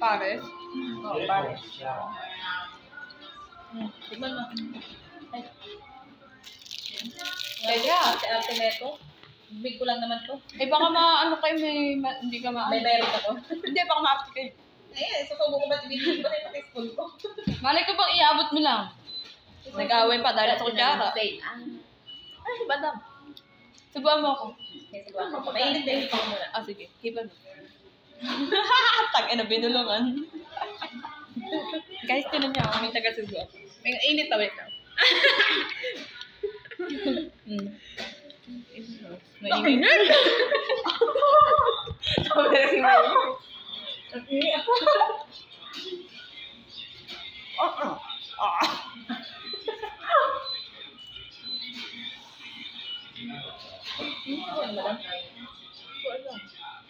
Pares? Oo, pares. Tignan mo. Ay. Kaya. Si Ate Neto. Big ko lang naman to. Eh baka ano kayo hindi ka May meron ako. Hindi, baka ma-update kayo. Ayan, susubo ko ba ibigay ko ba tayo pati school ko? Malay ko bang iabot mo lang? Nag-away pa dahil sa kutsara. Ay, badam. Subuhan mo ako. Mainit din ito muna. Ah, sige. Hipan mo. Tag-ina, binulungan. Guys, tinan niya ako. May taga-subuhan. May init na, wait lang. Mainit! Sabi na kasi mainit.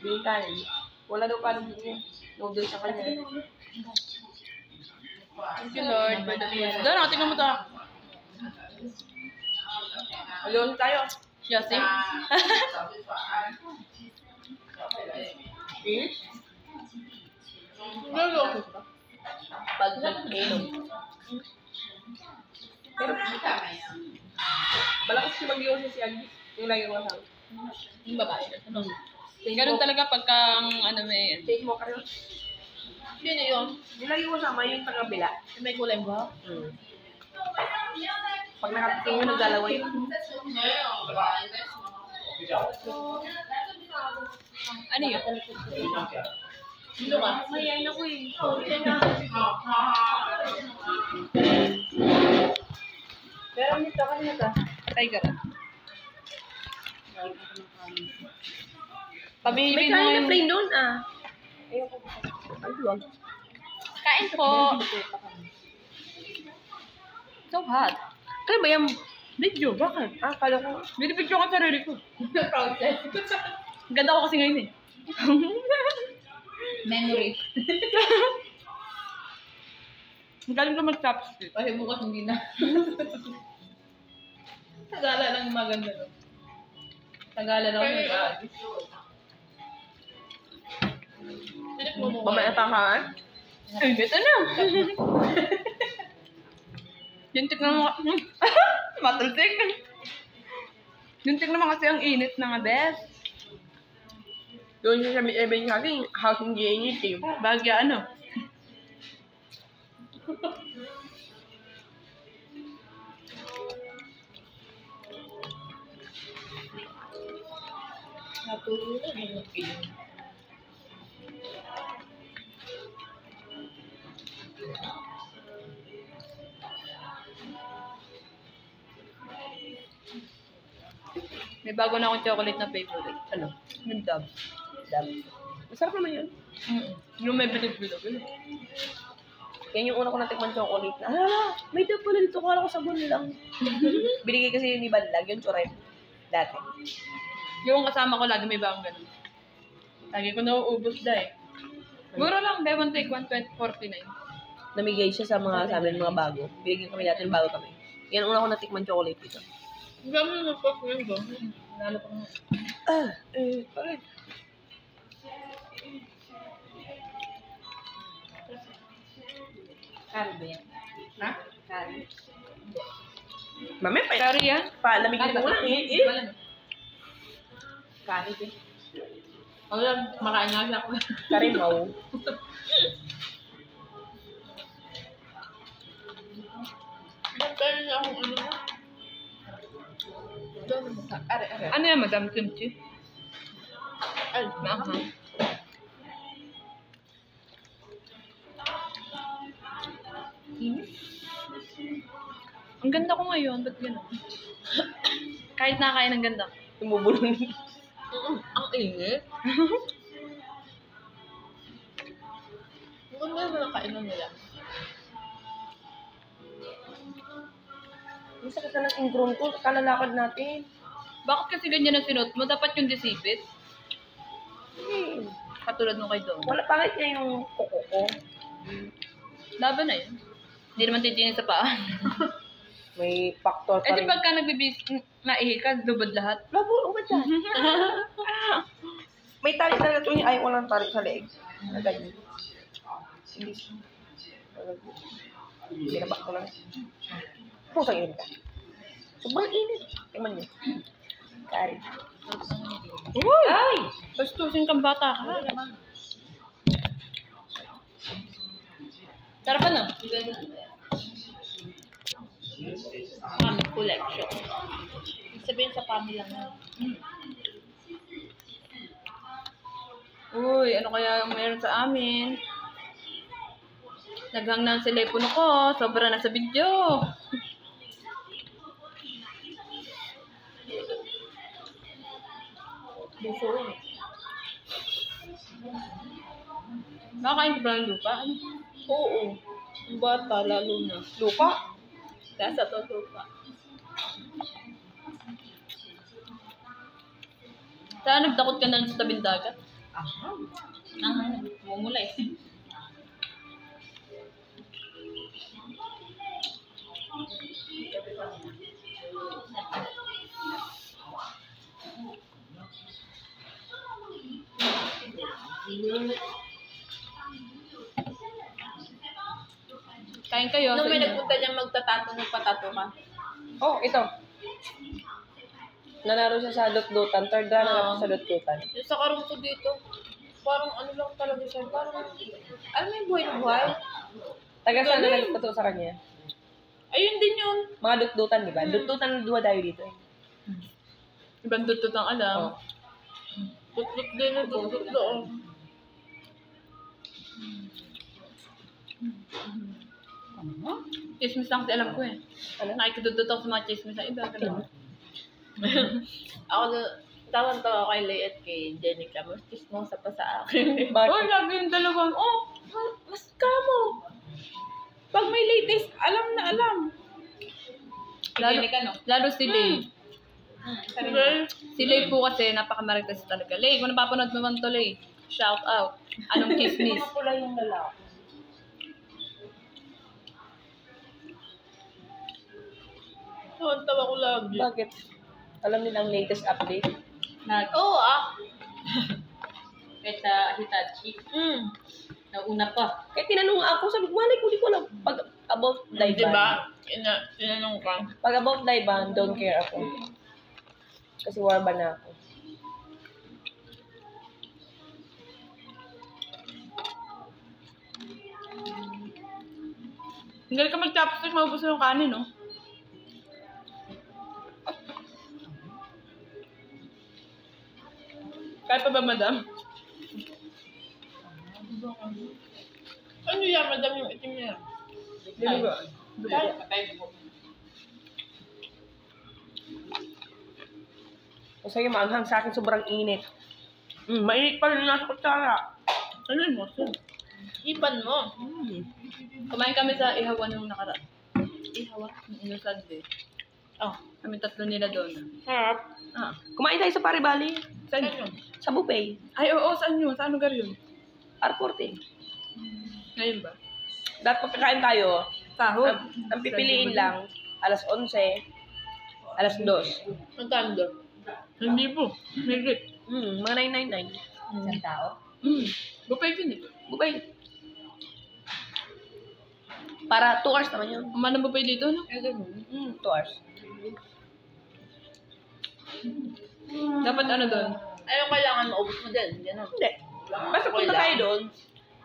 Hindi kanin. Wala daw kanin din. Noodles sa kanya. Thank you, Lord, for the meal. Doon, tingnan mo ito. Alone tayo. Yossi? Pag nag-inom. Pero, malakas si mag-iwan si Agi. Yung lagi ko kasama. Yung babae. Ano? Ganun talaga pagka may... Take mo ka rin. Yun na yun. Yung lagi ko kasama yung taga-bila. Yung may kulay ba? Pag nakatikin mo, naglalaway. Ano yun? Sino ka? Mayayin ako eh. Pero nito ka nito. Tiger. May Pabihibin mo kain na yung... plain doon ah. Ayoko. Ay, duwag. Kain po. So hot. Kaya ba yung Video, bakit? kala ko. Binibidyo ka sarili ko. Process. Ganda ko kasi ngayon eh. Memory. Magaling ka mag-chopstick. Kasi bukas hindi na. Tagala lang yung maganda no. Tagala lang yung mag-aalis. Silip mo mo. Mamaya takaan? Ay, beto na. Yung tignan mo. Matulsik. Yung tignan mo kasi ang init na nga, best. Doon yung sabi sa akin, house hindi init eh. Bagya ano? Natulog na yung ilim. May bago na akong chocolate na favorite. Ano? Yung Dove. Dab. Masarap naman yun. Yung may bilog-bilog. Yan yung una ko natikman chocolate na. May dab pala dito. Kala ko sabon lang. Binigay kasi yun ni Banlag, yung churem. Dati. Yung kasama ko lagi may bagong ganun. Lagi ko nauubos na eh. Mura lang, buy one take 149. Namigay siya sa mga sabi ng mga bago. Binigyan kami dati ng bago kami. Yan una ko natikman chocolate dito. Gano'n na pa yun ba? Nalo ko nga. Bakit? Kari ba yan? Ha? Kari. Mamaya pa. Sorry yan. Palamigin ko lang eh. Kari din. Ako lang, makain nga ako. Karimaw. Pero na akong ano na. Ano yan, Madam Kimchi? Ay, Naka. Ang ganda ko ngayon, ba't gano'n? Kahit nakain ang ganda. Tumubulong. ang init. Ang ganda na kainan nila. Ang sakit na ng ingron ko. Kalalakad natin. Bakit kasi ganyan ang sinuot mo? Dapat yung disipit. Katulad mo kay Dom. Wala pangit niya yung kuko ko. Laban na yun. Hindi naman titingin sa paa. May factor Eh pa di rin. pagka naihi ka, lubad lahat. Labo, umad yan. May tali talaga ito. Ayaw ko lang tali sa leeg. Ganyan. Hindi. Binabak ko lang. Pusang init ka. Sobrang init. Tingnan niyo. Kari. Uy! Ay! Bastusin kang bata ka. Sarapan na. Kami collection. Ibig sabihin sa family lang na. Uy, ano kaya yung meron sa amin? Naghang na ang telepono ko. Sobra na sa video. Buso. Nakakain ko ba ng lupa? Ano? Oo. Ang bata, lalo na. Lupa? Kaya sa to lupa. Saan nagtakot ka na sa tabing dagat? Mumulay. Kain kayo. Nung sa may inyo. nagpunta niya magtatato, nagpatato ka. Oh, ito. Nanalo siya sa dot-dotan. Third runner up sa dot-dotan. Yung sa karong ko dito, parang ano lang talaga siya. Parang, alam mo yung buhay na buhay? Taga saan na nagpato sa kanya? Ayun din yun. Mga dot-dotan, di ba? Dot-dotan na duwa tayo dito eh. Ibang tutut ang alam. Oh. Tutlot din na tutlot doon. Chismis lang kasi alam ko eh. Ano? Nakikitutut ako sa mga chismis sa iba. Ganun. Ako na, tawang-tawa kay Lay at kay Jenica. Mas chismosa pa sa akin. Bakit? Uy, lagi yung dalawang, Mas kamo. Pag may latest, alam na alam. lalo, no? lalo si Lay. Si Lay po kasi napakamaritas talaga. Lay, kung napapanood mo man to, Lay, shout out. Anong chismis? Pula yung lalaki. Tawang-tawa ko lagi. Bakit? Alam nila ang latest update. Oo Kita Hitachi. Nauna pa. Kaya tinanong ako, sabi ko, malay ko, di ko alam. Pag about Daiban. Diba? Tinanong ka. Pag about Daiban, don't care ako. Kasi warba na ako. Hindi ka mag-chopstick, maubos na yung kanin, no? Kaya pa ba, madam? Ano yan, madam, yung itim niya? Hindi ba? O sa'yo, maanghang sa akin, sobrang init. Mainit pa rin nasa kutsara. Ano yun mo? Ipan mo. Kumain kami sa Ihawan nung nakaraan. Ihawan? Yung Sunday. Oh. Kami tatlo nila doon. Harap. Kumain tayo sa Paribali. Saan? Sa buffet. Ay, oo, saan yun? Saan lugar yun? R40. Ngayon ba? Dapat pagkakain tayo, Sahod. ang pipiliin lang, alas 11, alas 2. Magkano doon? Hindi po. Higit. Mga 999. Isang tao? Bupay yun eh. Buffet. Para 2 hours naman yun. Umano bupay dito, no? 2 hours. Dapat ano doon? Anong kailangan maubos mo din? Ganun. Hindi. Basta punta tayo doon,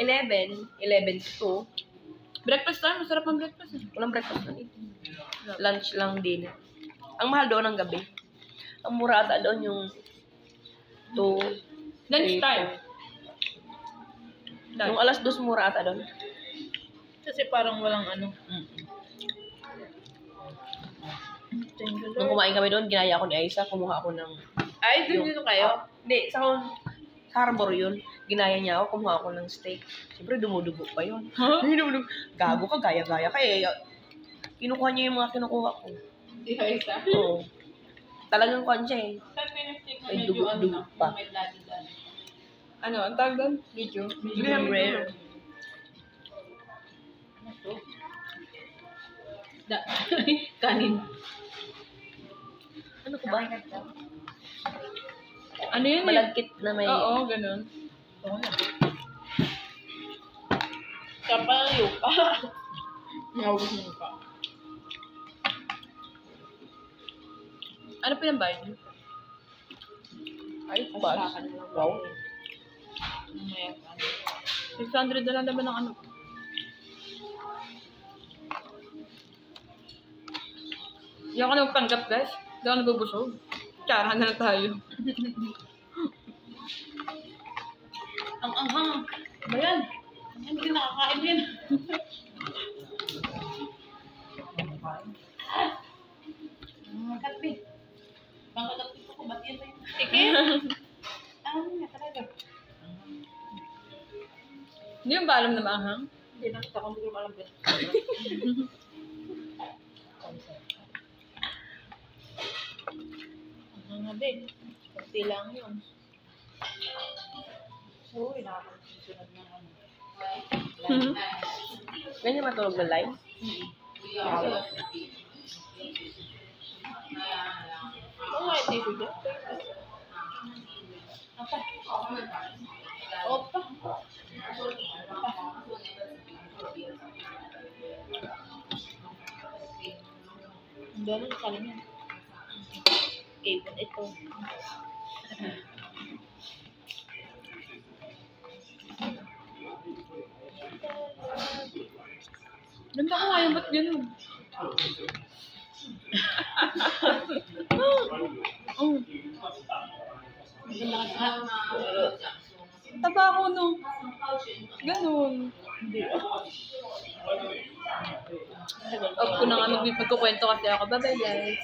11 to 2. Breakfast time. Masarap ang breakfast eh. Walang breakfast na dito. Lunch lang, dinner. Ang mahal doon ang gabi. Ang mura ata doon yung 2. Lunch time. Yung alas 2 mura ata doon. Kasi parang walang ano. Nung kumain kami doon, ginaya ako ni Aisa, kumuha ako ng... Ay, doon yun kayo? Hindi, sa Harbor yun. Ginaya niya ako, kumuha ako ng steak. Siyempre, dumudugo pa yun. Dumudugo. Gago ka, gaya-gaya ka eh. Kinukuha niya yung mga kinukuha ko. Isa? Oo. Talagang kwan siya eh. Saan pinag-stick mo May medyo dugo-dugo ano, pa. may dati-dati? Ano? Ang tawag doon? Video. Medium rare. Kanin. Ano ko ba? Ano yun eh? Malagkit na may... Oo, ganun. Kapal ng lupa. Naubos mo pa. Ano pinambayad niyo? Ay, bas. Wow. Mamaya pa. 600 na lang naman ng ano. Hindi ako nagpanggap, guys. Hindi ako nabubusog. Tsarahan na lang tayo. Ang anghang. Ba yan? Hindi nakakain din. Kape. Bang kape ko, ba't yan tayo? Sige. Ano nga talaga? Hindi yung ba alam na maanghang? Hindi nakita ko, hindi ko alam din. Ang nga din. Kunti lang yun. Uy, nakakasunod ng ano. Ganyan matulog na live? Oo nga, hindi siya. Apa? Opa. Ang dami ng kalim yan. Ipon ito. Ganda ko ngayon, ba't ganun? Oh, Maganda ka sa taba ako no. Ganun. Off ko na nga magkukwento kasi ako. Bye-bye guys.